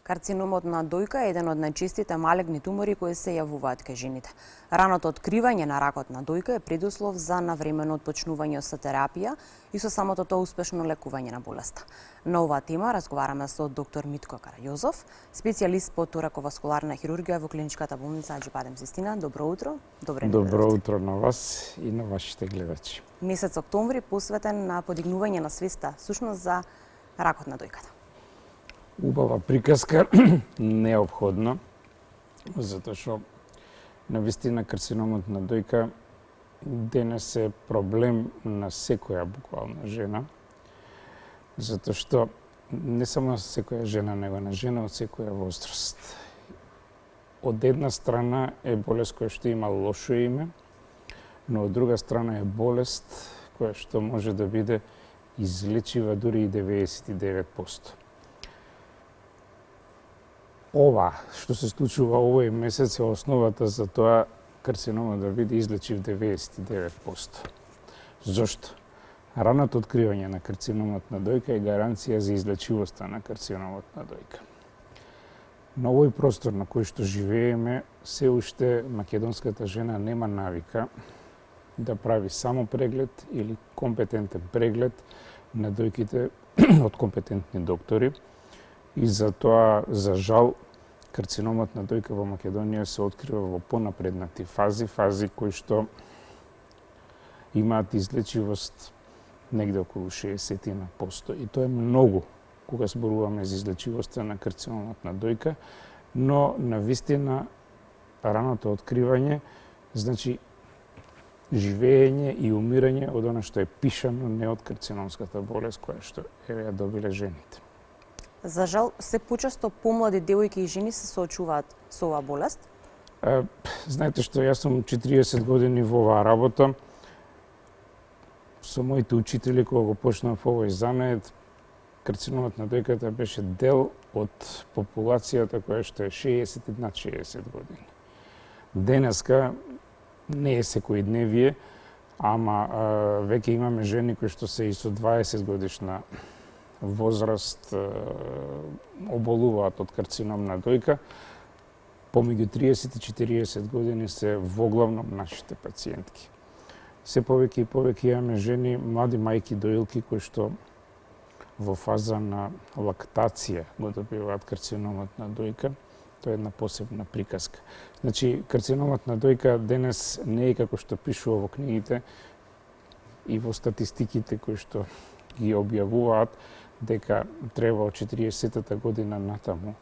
Карциномот на дојка е еден од најчестите малегни тумори кои се јавуваат кај жените. Раното откривање на ракот на дојка е предуслов за навремено отпочнување со терапија и со самото тоа успешно лекување на болеста. На оваа тема разговараме со доктор Митко Карајозов, специјалист по тораковаскуларна хирургија во клиничката болница Аџи Бадем Систина. Добро утро. Добро утро на вас и на вашите гледачи. Месец октомври посветен на подигнување на свеста сушност за ракот на дојката. Убава приказка, неопходно, затоа што навистина карциномот на дојка денес е проблем на секоја буквално жена, затоа што не само на секоја жена, него на жена од секоја возраст. Од една страна е болест која што има лошо име, но од друга страна е болест која што може да биде излечива дури и 99%. Ова што се случува овој месец е основата за тоа карциномот да биде излечив 99%. Зошто? Раното откривање на карциномот на дојка е гаранција за излечивоста на карциномот на дојка. На овој простор на кој што живееме, се уште македонската жена нема навика да прави само преглед или компетентен преглед на дојките од компетентни доктори и затоа, за жал, карциномот на дојка во Македонија се открива во понапреднати фази кои што имаат излечивост негде околу 60%. И тоа е многу кога зборуваме за излечивоста на карциномот на дојка, но навистина раното откривање значи живење и умирање од она што е пишано, не од карциномската болест која што ја добиле жените. За жал, се почесто помлади девојки и жени се соочуваат со оваа болест? Знаете што, јас сум 40 години во оваа работа. Со моите учители, кога го почнав овој занает, карциномот на дојката беше дел од популацијата која што е 60 и над 60 години. Денеска не е секојдневие, ама веќе имаме жени кои што се и со 20 годишна возраст оболуваат од карцином на дојка. Помеѓу 30 и 40 години се воглавном нашите пациентки. Се повеќе и повеќе имаме жени, млади мајки доилки кои што во фаза на лактација го добиваат карциномот на дојка. Тоа е една посебна приказка. Значи, карциномот на дојка денес не е како што пишува во книгите и во статистиките кои што ги објавуваат, дека треба од 40-та година натаму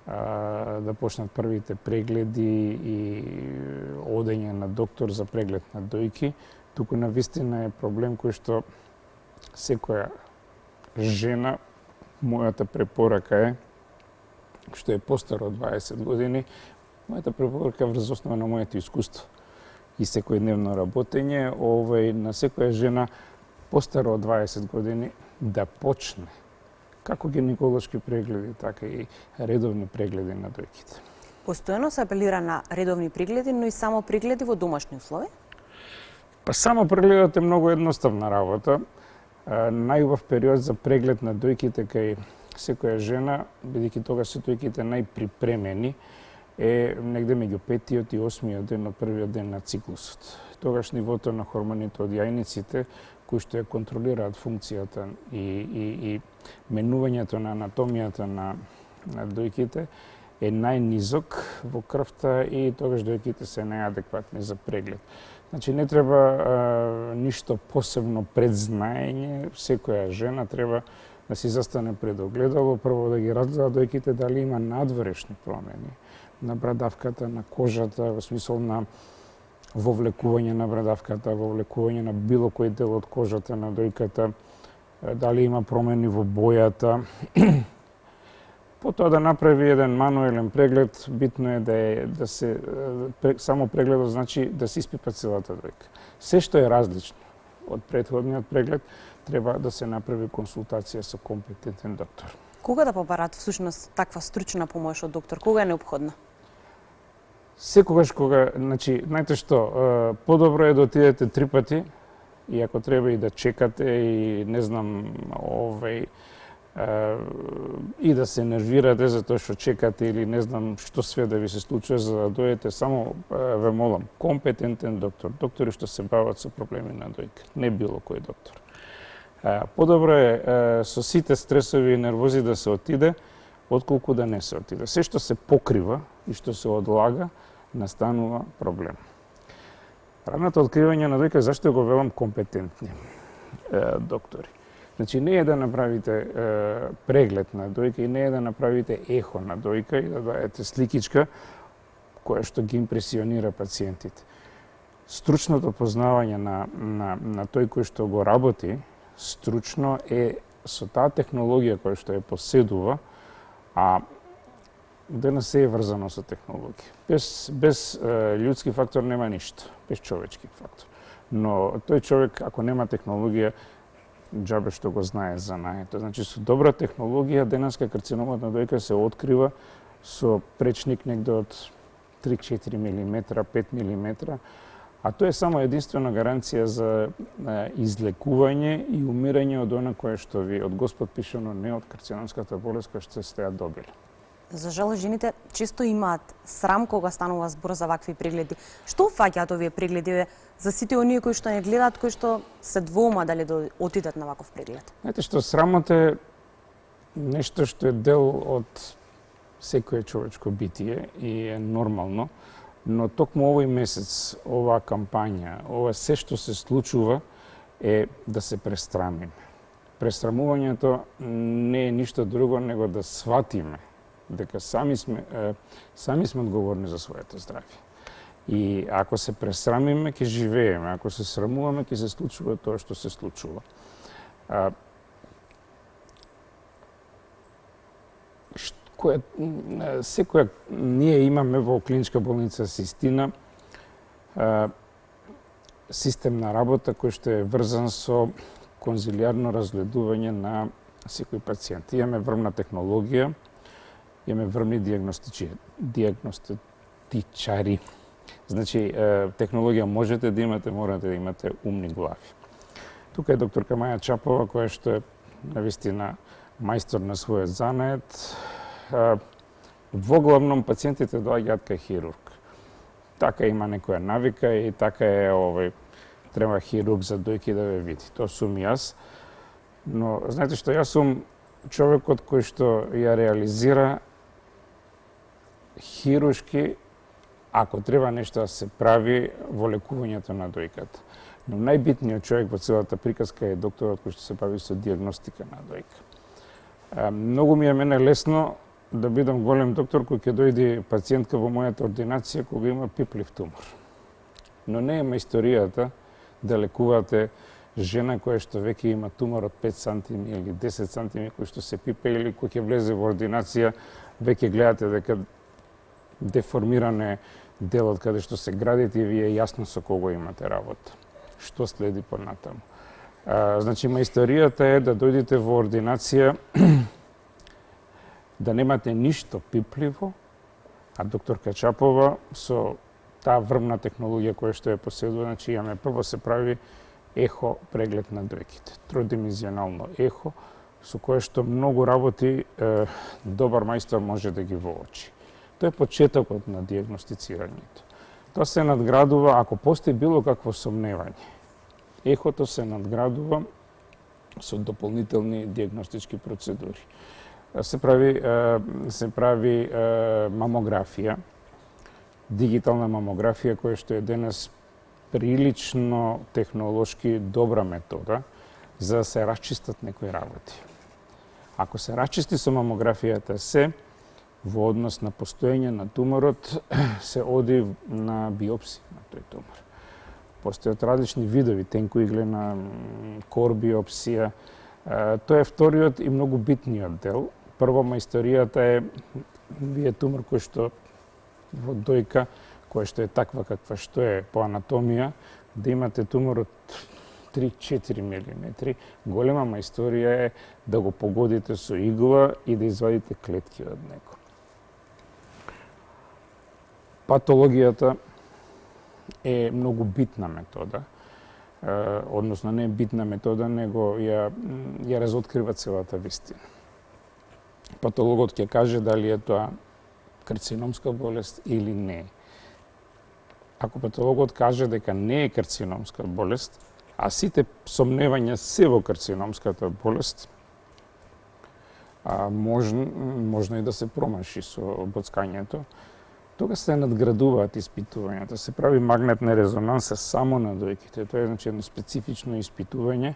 да почнат првите прегледи и одење на доктор за преглед на дојки. Туку навистина е проблем кој што секоја жена, мојата препорака е, што е постара од 20 години, мојата препорака е врз основа на моето искуство и секојдневно работење, на секоја жена постара од 20 години да почне како гинеколошки прегледи, така и редовни прегледи на дојките. Постојано се апелира на редовни прегледи, но и само прегледи во домашни услови? Па само прегледот е многу едноставна работа. Најубав период за преглед на дојките кај секоја жена, бидејќи тогаш се дојките најприпремени, е негде меѓу 5-тиот и 8-миот ден од првиот ден на циклусот. Тогаш нивото на хормоните од јајниците, кои што ја контролираат функцијата и менувањето на анатомијата на дојките, е најнизок во крвта и тогаш дојките се неадекватни за преглед. Значи, не треба ништо посебно предзнаење. Секоја жена треба да си застане пред огледало, прво да ги разгледа дојките дали има надворешни промени на брадавката, на кожата, во смисол на вовлекување на брадавката, вовлекување на било кој дел од кожата на дојката, дали има промени во бојата. Потоа да направи еден мануелен преглед, битно е да се само прегледот значи да се испипа целата дојка. Се што е различно од претходниот преглед треба да се направи консултација со компетентен доктор. Кога да побарат всушност таква стручна помош од доктор? Кога е неопходна? Секогаш кога, значи, знаете што, подобро е да отидете 3 пати, и ако треба и да чекате и не знам, и да се нервирате за тоа што чекате или не знам што све да ви се случува за да дојдете, само ве молам, компетентен доктор, доктори што се бават со проблеми на дојка, не било кој доктор. Подобро е со сите стресови и нервози да се отиде, отколку да не се отиде. Се што се покрива и што се одлага, настанува проблем. Раното откривање на дојка, зашто го велам компетентни доктори? Значи, не е да направите преглед на дојка и не е да направите ехо на дојка и да даете сликичка која што ги импресионира пациентите. Стручното познавање на тој кој што го работи, стручно е со таа технологија која што ја поседува, а денес се е врзано со технологија. Без људски фактор нема ништо, без човечки фактор. Но тој човек, ако нема технологија, џабе што го знае за наето. Значи, со добра технологија, денеска карциномот на дојка се открива со пречник негде од 3-4 мм, 5 мм, а тоа е само единствена гаранција за излекување и умирање од она кое што ви од Господ пишано, не од карциномската болест која што сте ја добили. За жал, жените често имаат срам кога станува збор за вакви прегледи. Што фаќаат овие прегледи за сите оние кои што не гледаат, кои што се двоума дали да отидат на ваков преглед? Знаете што, срамот е нешто што е дел од секое човечко битие и е нормално, но токму овој месец, оваа кампања, ова се што се случува е да се пресрамиме. Пресрамувањето не е ништо друго него да сватиме дека сами сме одговорни за своето здравје. И ако се пресрамиме, ќе живееме. Ако се срамуваме, ќе се случува тоа што се случува. Секоја ние имаме во клиничка болница Систина систем на работа кој што е врзан со конзилијарно разгледување на секој пациент. Имаме врвна технологија, имаме врвни диагностичари. Значи, технологија можете да имате, морате да имате умни глави. Тука е докторка Маја Чапова, која што е навистина мајстор на својот занает. Воглавном пациентите доаѓаат кај хирург. Така има некоја навика и така е треба хирург за дојки да ве види. Тоа сум јас. Но знаете што, јас сум човекот кој што ја реализира хируршки, ако треба нешто да се прави во лекувањето на дојката. Но најбитниот човек во целата приказка е докторот кој што се бави со диагностика на дојка. Многу ми е мене лесно да бидам голем доктор кој ќе дојде пациентка во мојата ординација кога има пиплив тумор. Но не е мајсторијата да лекувате жена која што веќе има тумор од 5 сантими или 10 сантими кој што се пипе или кој ќе влезе во ординација, веќе гледате дека деформиран е делот каде што се градите и вие јасно со кого имате работа. Што следи понатаму? Значи, мајсторијата е да дојдете во ординација да немате ништо пипливо, а докторка Чапова со таа врвна технологија која што ја поседува, значи имаме прво се прави ехо преглед на дојките, тродимenzionално ехо, со кое што многу работи добар мајстор може да ги воочи. Тоа е почетокот на диагностицирањето. Тоа се надградува ако постои било какво сомневање. Ехото се надградува со дополнителни диагностички процедури. Се прави мамографија, дигитална мамографија која што е денес прилично технолошки добра метода за да се расчистат некои работи. Ако се расчисти со мамографијата се, во однос на постоење на туморот, се оди на биопсија на тој тумор. Постојат различни видови, тенкоиглена, кор биопсија. Тоа е вториот и многу битниот дел. Прво, мајсторијата е вие тумор кој што во дојка, која што е таква каква што е по анатомија, да имате тумор од 3-4 мм. Голема мајсторија е да го погодите со игла и да извадите клетки од него. Патологијата е многу битна метода, односно не е битна метода, него ја разоткрива целата вистина. патологот ќе каже дали е тоа карциномска болест или не. Ако патологот каже дека не е карциномска болест, а сите сомневања се во карциномската болест, можно и да се промаши со боцкањето, тога се надградуваат испитувањата, се прави магнетна резонанса само на дојките. Тоа е значи едно специфично испитување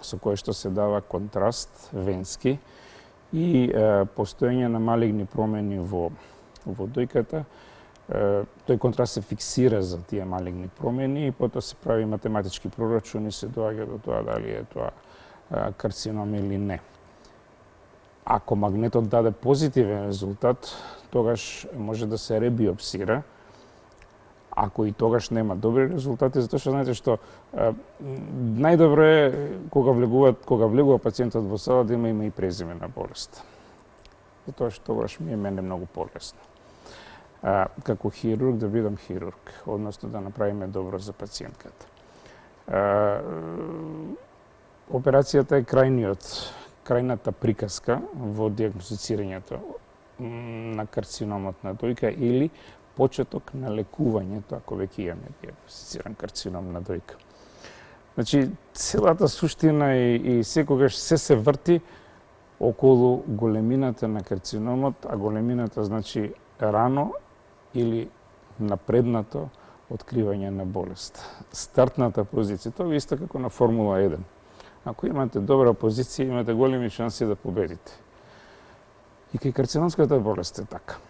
со кое што се дава контраст венски и постоење на малигни промени во дојката. Тој контраст се фиксира за тие малигни промени и потоа се прави математички прорачуни, се доаѓа до тоа дали е тоа карцином или не. Ако магнетот даде позитивен резултат, тогаш може да се ребиопсира. Ако и тогаш нема добри резултати, затоа што знаете што најдобро е кога влегува пациентот во сала да има име и презиме на болест. Затоа што тогаш ми е мене многу полесно. Како хирург да бидам хирург, односно да направиме добро за пациентката. Операцијата е крајната приказка во диагностицирањето на карциномот на дојка или почеток на лекувањето ако веќе имаме диагностициран карцином на дојка. Значи, целата суштина и секогаш се врти околу големината на карциномот, а големината значи рано или напреднато откривање на болест. Стартната позиција, тоа е исто како на Формула 1. Ако имате добра позиција, имате големи шанси да победите. И кај карциномската болест е така.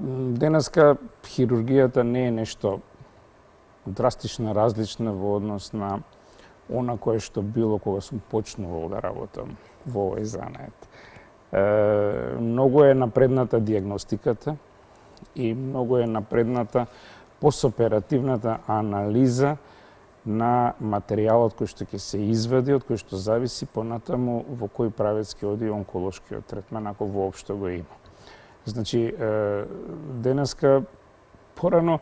Денеска хирургијата не е нешто драстично различна во однос на она кое што било кога сум почнувал да работам во овој занает. Многу е напредната диагностиката и многу е напредната посоперативната анализа на материјалот кој што ќе се извади, од кој што зависи понатаму во кој правец ќе оди онколошкиот третман, ако воопшто го има. Значи, денеска, порано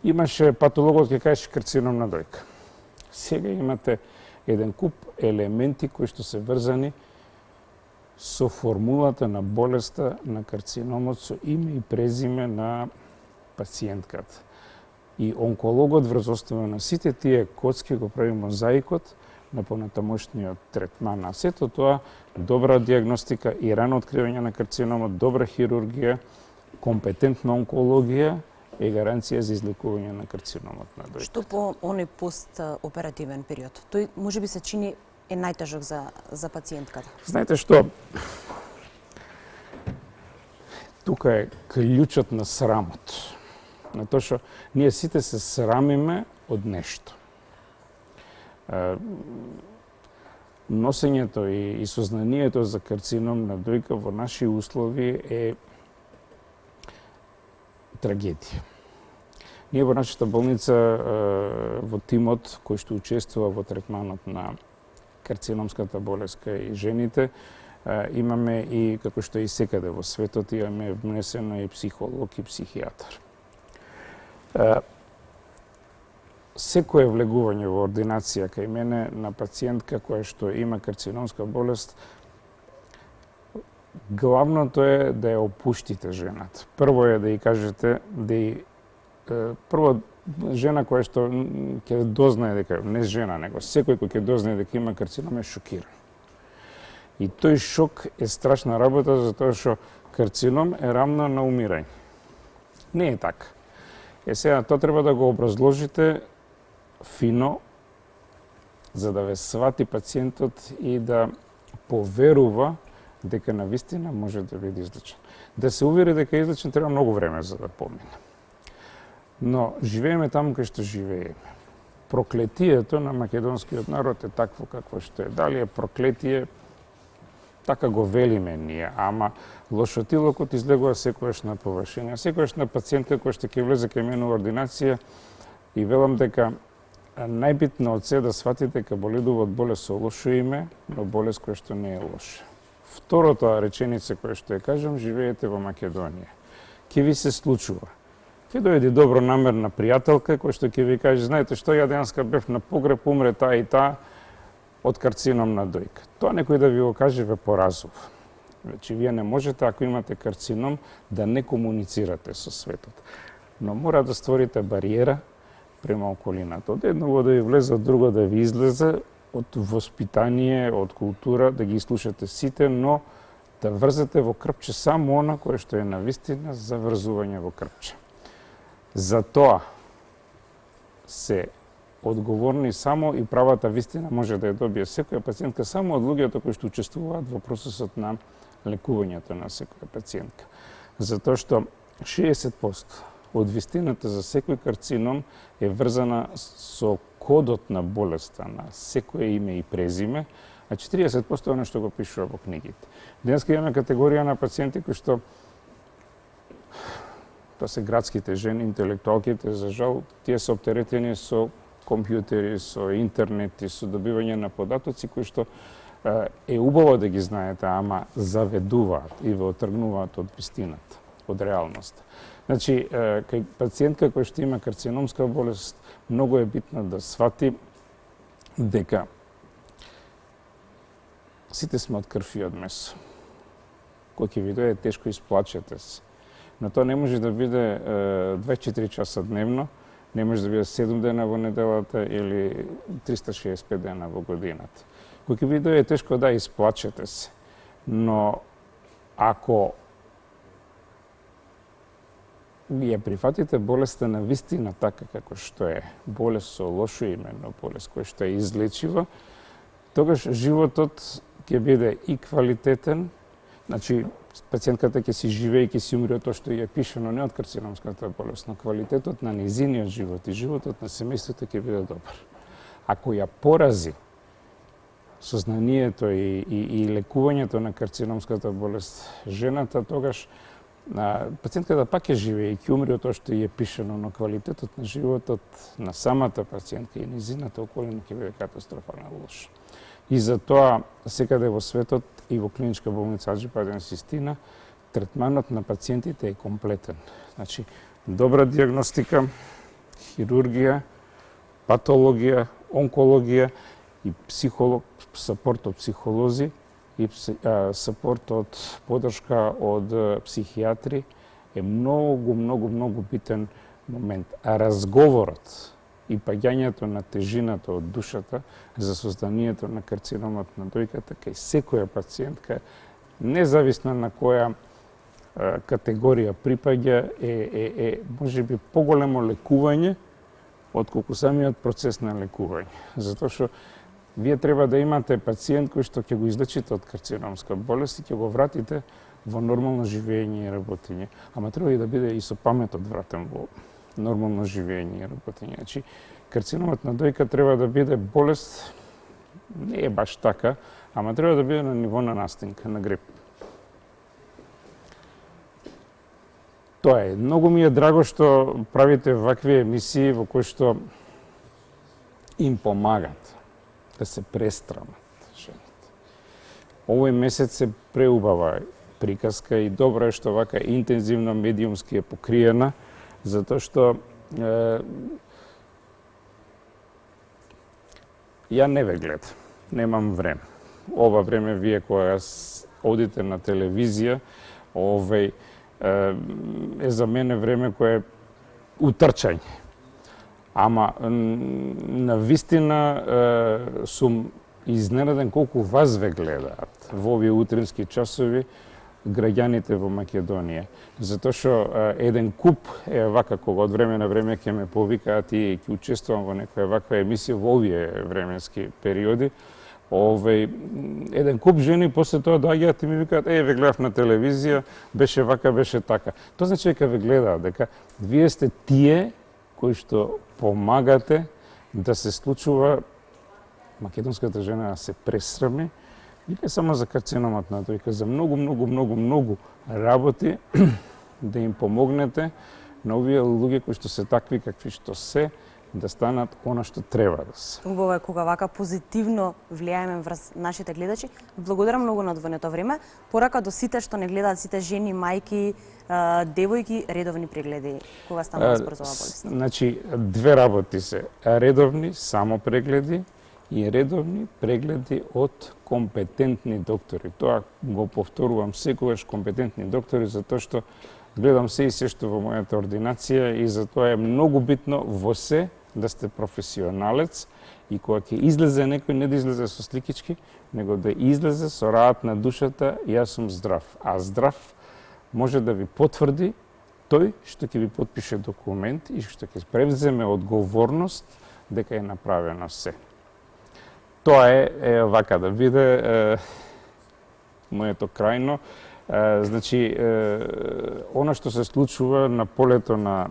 имаше патологот ќе кажеше карцином на дојка. Сега имате еден куп елементи кои што се врзани со формулата на болеста на карциномот, со име и презиме на пациентката. И онкологот врз основа на сите тие коцки го прави мозаикот на понатамошниот третман. А сето тоа, добра диагностика и рано откривање на карциномот, добра хирургија, компетентна онкологија е гаранција за излекување на карциномот на дојка. Што по оној постоперативен период? Тој можеби се чини е најтежок за пациентката. Знаете што? Тука е клjučот на срамот. На тоа што ние сите се срамиме од нешто. Носењето и сознанието за карцином на дојка во наши услови е трагедија. Ние во нашата болница, во тимот кој што учествува во третманот на карциномската болест кај жените, имаме и, како што и секаде во светот, имаме внесено и психолог и психијатар. Секое влегување во ординација кај мене на пациентка која што има карциномска болест, главното е да ја опуштите жената. Прво е да ја кажете, прво жена која што ќе дознае дека, не жена, него секој кој ќе дознае дека има карцином е шокиран. И тој шок е страшна работа, затоа што карцином е рамно на умирање. Не е така. Сега, тоа треба да го образложите фино, за да ве свати пациентот и да поверува дека навистина може да биде излечен. Да се увери дека е излечен треба многу време за да помине. Но живееме таму кај што живееме. Проклетието на македонскиот народ е такво какво што е. Дали е проклетие, така го велиме ние, ама лошотилокот излегува секојаш на површина. Секојаш на пациентка која што ќе влезе кај мене во ординација и велам дека најбитно од се да сватите дека боледува од болест со лошо име, но болест која што не е лоша. Втората реченица која што ја кажам, живеете во Македонија. Ке ви се случува. Ке дојде добронамерна пријателка која што ќе ви каже, знаете што, ја денеска бев на погреб, умре таа и таа, од карцином на дојка. Тоа некој да ви го каже ве поразува. Значи, вие не можете, ако имате карцином, да не комуницирате со светот. Но мора да створите бариера према околината. Од едно да ви влезе, од друго да ви излезе, од воспитание, од култура, да ги слушате сите, но да врзете во крпче само она кое што е навистина за врзување во крпче. За тоа се одговорни само и правата вистина може да ја добие секоја пациентка само од луѓето кои што учествуваат во процесот на лекувањето на секоја пациентка. Затоа што 60% од вистината за секој карцином е врзана со кодот на болеста, на секое име и презиме, а 40% е оно што го пишува во книгите. Денеска имаме категорија на пациенти кои што тоа се градските жени, интелектуалките, за жал, тие се оптеретени со компјутери, со интернет и со добивање на податоци кои што е убаво да ги знаете, ама заведуваат и ве отргнуваат од вистината, од реалноста. Значи, кај пациентка која што има карциномска болест, многу е битно да свати дека сите сме од крв и од месо. Кој ќе ви дое тешко, исплачете се. Но тоа не може да биде 24 часа дневно, не може да биде 7 дена во неделата или 365 дена во годината. Кој ќе ви дое тешко, да, исплачете се. Но ако ја прифатите болеста на вистина така како што е, болест со лошо име, но болест која што е излечива, тогаш животот ќе биде и квалитетен, значи пациентката ќе си живее и ќе си умре од тоа што ја пишено не од карциномската болест, но квалитетот на низиниот живот и животот на семејството ќе биде добар. Ако ја порази сознанието и лекувањето на карциномската болест жената, тогаш пациентката пак ќе живее и ќе умре од тоа што ја пишено, но квалитетот на животот на самата пациентка и низината околина ќе биде катастрофално лош. И затоа секаде во светот и во клиничка болница Аџи Систина третманот на пациентите е комплетен. Значи, добра диагностика, хирургија, патологија, онкологија и сапорт од психолози и сапорт од подршка од психијатри е многу битен момент. А разговорот и паѓањето на тежината од душата за созданието на карциномот на дојката кај секоја пациентка, независно на која категорија припаѓа, е можеби поголемо лекување отколку самиот процес на лекување. Затоа што вие треба да имате пациент кој што ќе го излечите од карциномска болест и ќе го вратите во нормално живење и работење. Ама треба и да биде и со паметот вратен во нормално живење и работење. Значи, карциномот на дојка треба да биде болест, не е баш така, ама треба да биде на ниво на настинка, на грип. Тоа е. Многу ми е драго што правите вакви емисии во кои што им помагат да се престрамат жените. Овој месец се преубава приказка и добро е што вака интензивно медиумски е покриена, затоа што ја не ве гледам, немам време. Ова време вие кога одите на телевизија, е за мене време кое е утрчање. Ама на вистина сум изненаден колку вас ве гледаат во овие утрински часови граѓаните во Македонија. Затоа што еден куп е вака кога од време на време ќе ме повикаат и ќе учествувам во некоја ваква емисија во овие временски периоди. Еден куп жени после тоа доаѓаат и ми викаат: ве гледав на телевизија, беше вака, беше така. Тоа значи дека ве гледаат, дека вие сте тие кои што помагате да се случува македонската жена да се пресрами, и не само за карциномот на дојка, за многу работи да им помогнете на овие луѓе кои што се такви какви што се, да станат она што треба да се. Убаво е кога вака позитивно влијаеме врз нашите гледачи. Благодарам многу на одвоенето време. Порака до сите што не гледаат, сите жени, мајки, девојки, редовни прегледи кога станува збор за оваа болест. Значи, две работи се: редовни само прегледи и редовни прегледи од компетентни доктори. Тоа го повторувам секогаш, компетентни доктори, затоа што гледам се и се што во мојата ординација и затоа е многу битно во се да сте професионалец и кога ќе излезе некој, не да излезе со сликички, него да излезе со раат на душата, јас сум здрав. А здрав може да ви потврди тој што ќе ви потпише документ и што ќе превземе одговорност дека е направено се. Тоа е вака да биде моето крајно. Значи, она што се случува на полето на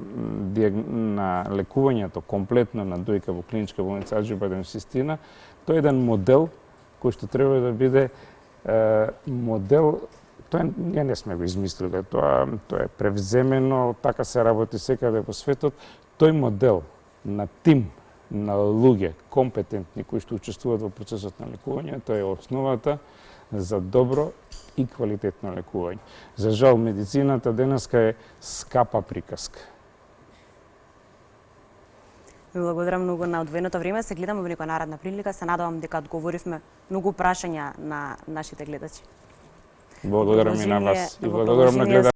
лекувањето комплетно на дојка во клиничка болница Аџи Систина, тоа е еден модел кој што треба да биде модел. Тоа ние не сме го измислиле, тоа е превземено, така се работи секаде по светот. Тој модел на тим на луѓе компетентни кои што учествуваат во процесот на лекување, тоа е основата за добро и квалитетно лекување. За жал, медицината денеска е скапа приказка. Ви благодарам многу на одвоеното време. Се гледаме во некоја наредна прилика. Се надевам дека одговоривме многу прашања на нашите гледачи. Благодарам и на вас. И благодарам на гледачите.